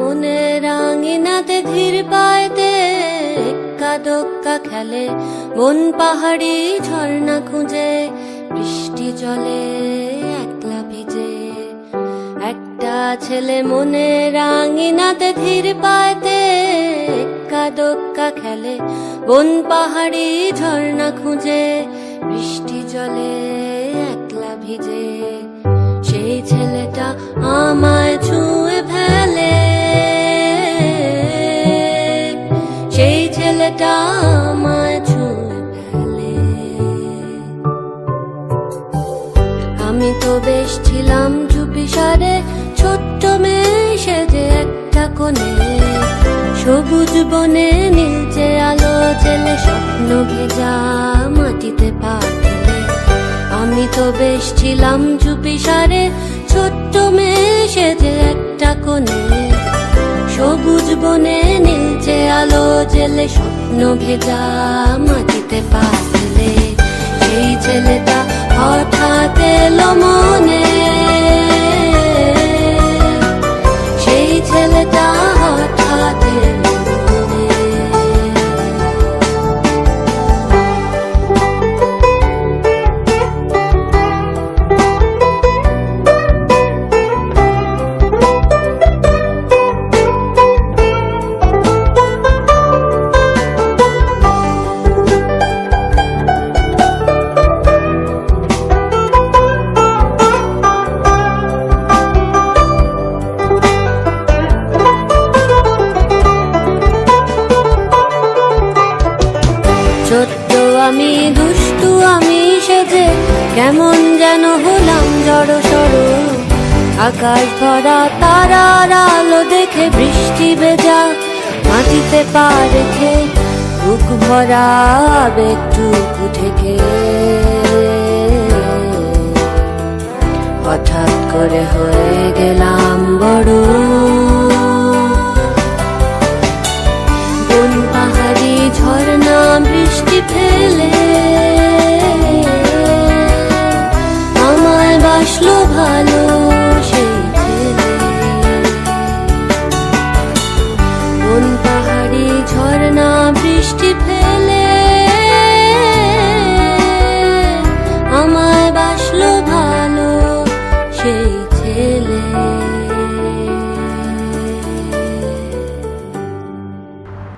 মনে রাঙিনাতে ধীর পায়তে এক্কা দোক্কা খেলে বন পাহাড়ি ঝর্ণা খুঁজে বৃষ্টি জলে একলা ভিজে। একটা ছেলে মনে রাঙিনাতে ধীর পায়তে এক্কা দোক্কা খেলে বন পাহাড়ি ঝর্ণা খুঁজে বৃষ্টি জলে একলা ভিজে। সেই ছেলেটা আমায় ছুঁয়ে ফেলে, সেই ছেলেটা আমায় ছুঁয়ে ফেলে। আমি তো বেশ ছিলাম চুপিসারে ছোট্ট মেয়ে সেজে একটা কোণে, সবুজ বনে নীলচে আলো জেলে স্বপ্ন ভেজা মাটিতে পা ফেলে। আমি তো বেশ ছিলাম চুপিসারে ছোট্ট মেয়ে সেজে একটা কোণে, সবুজ বনে নীলচে আলো জেলে স্বপ্ন ভেজা মাটিতে পা ফেলে। সেই ছেলেটা হঠাৎ এলো মনে, সেই ছেলেটা হঠাৎ এলো মনে। ছোট্ট আমি দুষ্টু আমি সেজে কেমন যেন হলাম জড়সড়, আকাশ ভরা তারার আলো দেখে বৃষ্টি ভেজা মাটিতে পা রেখে বুক ভরা আবেগটুকু ঠেকে। হঠাৎ করে হয়ে গেলাম বড়।